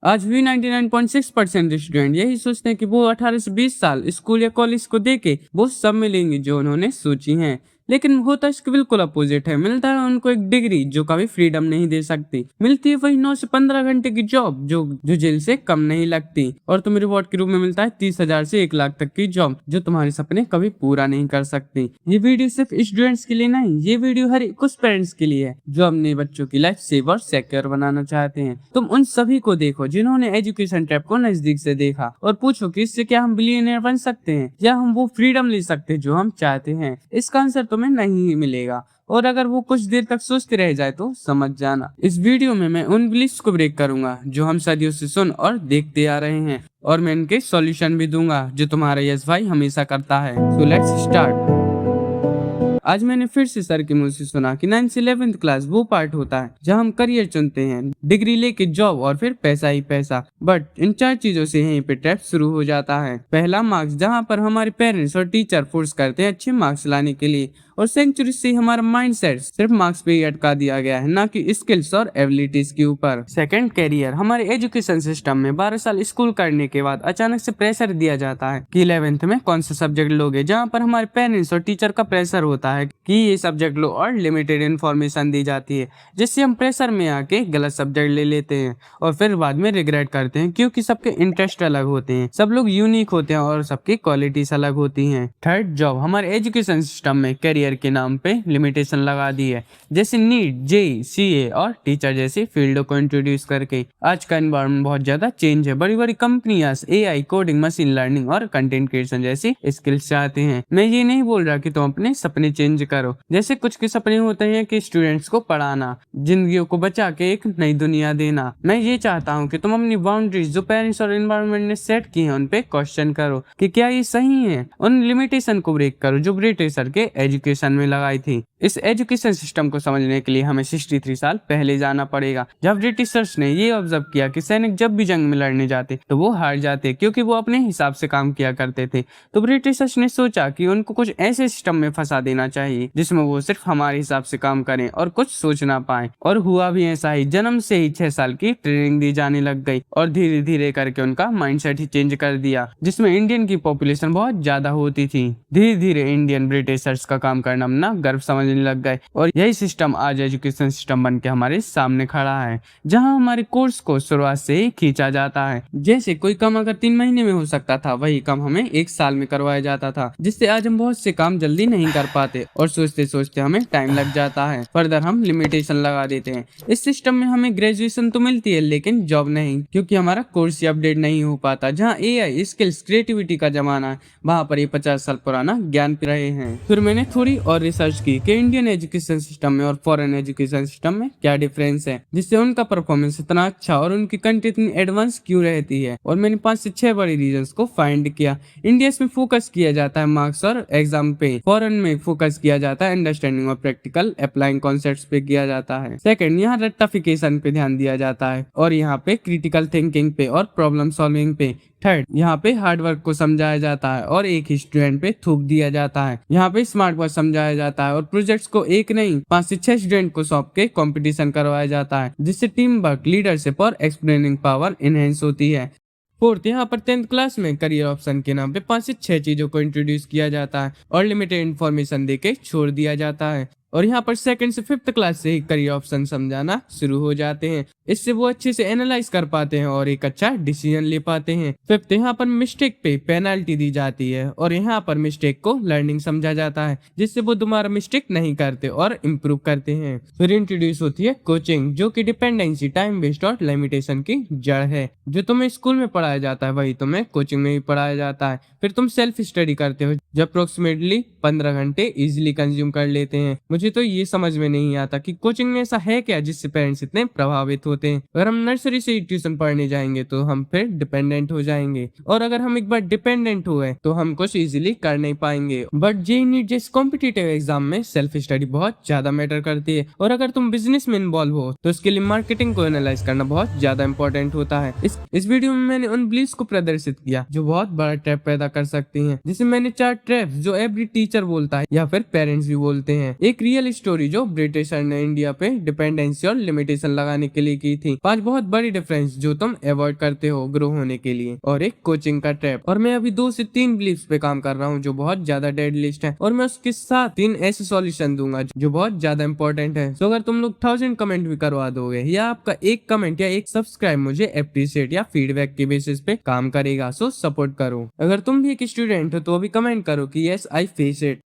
आज भी 99.6% स्टूडेंट यही सोचते हैं कि वो 18 से 20 साल स्कूल या कॉलेज को देके वो सब मिलेंगी जो उन्होंने सोची हैं। लेकिन होता इसके बिल्कुल अपोजिट है। मिलता है उनको एक डिग्री जो कभी फ्रीडम नहीं दे सकती। मिलती है वही 9 से 15 घंटे की जॉब जो जो जेल से कम नहीं लगती। और तुम्हें रिवॉर्ड के रूप में मिलता है 30,000 से 1 लाख तक की जॉब जो तुम्हारे सपने कभी पूरा नहीं कर सकती। ये वीडियो सिर्फ स्टूडेंट्स के लिए नहीं, ये वीडियो हर एक उस पेरेंट्स के लिए है जो अपने बच्चों की लाइफ सेफ और सिक्योर बनाना चाहते हैं। तुम उन सभी को देखो जिन्होंने एजुकेशन ट्रैप को नजदीक से देखा और पूछो कि इससे क्या हम बिलियनर बन सकते हैं या हम वो फ्रीडम ले सकते हैं जो हम चाहते हैं। इसका आंसर तुम्हें नहीं मिलेगा। और अगर वो कुछ देर तक सोचते रह जाए तो समझ जाना। इस वीडियो में मैं उन बिलीफ्स को ब्रेक करूंगा जो हम सदियों से सुन और देखते आ रहे हैं, और मैं इनके सॉल्यूशन भी दूंगा जो तुम्हारा यस भाई हमेशा करता है। So let's start. आज मैंने फिर से सर के मुंह से सुना कि 9th से 11th क्लास वो पार्ट होता है जहां हम करियर चुनते हैं, डिग्री लेके जॉब और फिर पैसा ही पैसा। बट इन 4 चीजों से यहीं पे ट्रैप शुरू हो जाता है। पहला, मार्क्स, जहां पर हमारे पेरेंट्स और टीचर फोर्स करते हैं अच्छे मार्क्स लाने के लिए, और सेंचुरी से हमारा माइंडसेट सिर्फ मार्क्स पे ही अटका दिया गया है, ना कि स्किल्स और एबिलिटीज के ऊपर। Second, career. हमारे एजुकेशन सिस्टम में 12 साल स्कूल करने के बाद अचानक से प्रेशर दिया जाता है कि 11th में कौन सा सब्जेक्ट लोगे, जहाँ पर हमारे पेरेंट्स और टीचर का प्रेशर होता है कि ये सब्जेक्ट लो, और लिमिटेड इन्फॉर्मेशन दी जाती है जिससे हम प्रेशर में आके गलत सब्जेक्ट ले लेते हैं और फिर बाद में रिग्रेट करते हैं, क्योंकि सबके इंटरेस्ट अलग होते हैं, सब लोग यूनिक होते हैं और सबकी क्वालिटीज अलग होती हैं। Third, job. हमारे एजुकेशन सिस्टम में करियर के नाम पे लिमिटेशन लगा दी है, जैसे नीट, जेई, सीए और टीचर जैसी फील्डों को इंट्रोड्यूस करके। आज का एनवायरनमेंट बहुत ज्यादा चेंज है। बड़ी बड़ी कंपनियां एआई, कोडिंग, मशीन लर्निंग और कंटेंट क्रिएशन जैसी स्किल्स चाहते हैं। मैं ये नहीं बोल रहा कि तुम अपने सपने चेंज करो। जैसे कुछ के सपने होते हैं कि स्टूडेंट्स को पढ़ाना, जिंदगियों को बचा के एक नई दुनिया देना। मैं ये चाहता हूँ कि तुम अपनी बाउंड्रीज जो पेरेंट्स और एनवायरनमेंट ने सेट की है उन पे क्वेश्चन करो कि क्या ये सही है। उन लिमिटेशन को ब्रेक करो जो ब्रिटिशर के एजुकेशन में लगाई थी। इस एजुकेशन सिस्टम को समझने के लिए हमें 63 साल पहले जाना पड़ेगा, जब ब्रिटिशर्स ने ये ऑब्जर्व किया कि सैनिक जब भी जंग में लड़ने जाते तो वो हार जाते, क्योंकि वो अपने हिसाब से काम किया करते थे। तो ब्रिटिशर्स ने सोचा कि उनको कुछ ऐसे सिस्टम में फंसा देना चाहिए जिसमें वो सिर्फ हमारे हिसाब से काम करें और कुछ सोच ना पाए। और हुआ भी ऐसा ही। जन्म से ही 6 साल की ट्रेनिंग दी जाने लग गई और धीरे धीरे करके उनका माइंडसेट ही चेंज कर दिया, जिसमें इंडियन की पॉपुलेशन बहुत ज्यादा होती थी। धीरे धीरे इंडियन ब्रिटिशर्स का काम करना अपना गर्व समझने लग गए, और यही सिस्टम आज एजुकेशन सिस्टम बन के हमारे सामने खड़ा है, जहां हमारे कोर्स को शुरुआत से ही खींचा जाता है। जैसे कोई काम अगर 3 महीने में हो सकता था, वही काम हमें 1 साल में करवाया जाता था, जिससे आज हम बहुत से काम जल्दी नहीं कर पाते और सोचते सोचते हमें टाइम लग जाता है। फर्दर हम लिमिटेशन लगा देते हैं। इस सिस्टम में हमें ग्रेजुएशन तो मिलती है लेकिन जॉब नहीं, क्योंकि हमारा कोर्स ही अपडेट नहीं हो पाता। जहाँ एआई, स्किल्स, क्रिएटिविटी का जमाना है, वहाँ पर ये 50 साल पुराना ज्ञान पी रहे हैं। फिर मैंने थोड़ी और रिसर्च की कि इंडियन एजुकेशन सिस्टम में और फॉरेन एजुकेशन सिस्टम में क्या डिफरेंस है, जिससे उनका परफॉर्मेंस इतना अच्छा और उनकी कंट्री इतनी एडवांस क्यों रहती है। और मैंने 5 से 6 बड़ी रीजंस को फाइंड किया। इंडिया में फोकस किया जाता है मार्क्स और एग्जाम पे, फॉरेन में फोकस किया जाता है अंडरस्टैंडिंग और प्रैक्टिकल अप्लाइंग कॉन्सेप्ट्स पे किया जाता है। सेकंड, यहाँ रट्टाफिकेशन पे ध्यान दिया जाता है और यहाँ पे क्रिटिकल थिंकिंग पे और प्रॉब्लम सॉल्विंग पे। थर्ड, यहाँ पे हार्ड वर्क को समझाया जाता है और एक ही स्टूडेंट पे थूक दिया जाता है। यहाँ पे स्मार्ट वर्क समझाया जाता है और प्रोजेक्ट्स को एक नहीं 5 से 6 स्टूडेंट को सौंप के कंपटीशन करवाया जाता है, जिससे टीम वर्क, लीडरशिप और एक्सप्लेनिंग पावर इनहेंस होती है। फोर्थ, यहाँ पर 10th क्लास में करियर ऑप्शन के नाम पे 5 से 6 चीजों को इंट्रोड्यूस किया जाता है और लिमिटेड इन्फॉर्मेशन देके छोड़ दिया जाता है। और यहाँ पर 2nd से 5th क्लास से ही करियर ऑप्शन समझाना शुरू हो जाते हैं। इससे वो अच्छे से एनालाइज कर पाते हैं और एक अच्छा डिसीजन ले पाते हैं। 5th, यहाँ पर मिस्टेक पे पेनल्टी दी जाती है और यहाँ पर मिस्टेक को लर्निंग समझा जाता है, जिससे वो दोबारा मिस्टेक नहीं करते और इम्प्रूव करते हैं। फिर इंट्रोड्यूस होती है कोचिंग, जो कि डिपेंडेंसी, टाइम वेस्ट और लिमिटेशन की जड़ है। जो तुम्हें स्कूल में पढ़ाया जाता है वही तुम्हें कोचिंग में भी पढ़ाया जाता है। फिर तुम सेल्फ स्टडी करते हो जो अप्रोक्सीमेटली 15 घंटे इजिली कंज्यूम कर लेते हैं। मुझे तो ये समझ में नहीं आता कि कोचिंग में ऐसा है क्या जिससे पेरेंट्स इतने प्रभावित होते हैं। अगर हम नर्सरी से ही ट्यूशन पढ़ने जाएंगे तो हम फिर डिपेंडेंट हो जाएंगे, और अगर हम एक बार डिपेंडेंट हुए तो हम कुछ इजीली कर नहीं पाएंगे। बट जेईई नीट जैसे कॉम्पिटिटिव एग्जाम में सेल्फ स्टडी बहुत ज्यादा मैटर करती है, और अगर तुम बिजनेस में इन्वॉल्व हो तो उसके लिए मार्केटिंग को एनालाइज करना बहुत ज्यादा इंपॉर्टेंट होता है। इस वीडियो में मैंने उन बिलीफ्स को प्रदर्शित किया जो बहुत बड़ा ट्रैप पैदा कर सकती हैं, जिसे मैंने 4 ट्रैप्स जो एवरी टीचर बोलता है या फिर पेरेंट्स भी बोलते हैं। एक रियल स्टोरी जो ब्रिटिशर ने इंडिया पे डिपेंडेंसी और लिमिटेशन लगाने के लिए की थी। 5 बहुत बड़ी डिफरेंस जो तुम अवॉइड करते हो ग्रो होने के लिए, और एक कोचिंग का ट्रैप। और मैं अभी 2 से 3 बिलीफ्स पे काम कर रहा हूँ जो बहुत ज्यादा डेड लिस्ट है, और मैं उसके साथ 3 ऐसे सॉल्यूशन दूंगा जो बहुत ज्यादा इंपॉर्टेंट है। तो अगर तुम लोग 1000 कमेंट भी करवा दोगे या आपका एक कमेंट या एक सब्सक्राइब मुझे अप्रिशिएट या फीडबैक के बेसिस पे काम करेगा। सो सपोर्ट करो। अगर तुम भी एक स्टूडेंट हो तो अभी कमेंट करो कि यस आई फेस इट।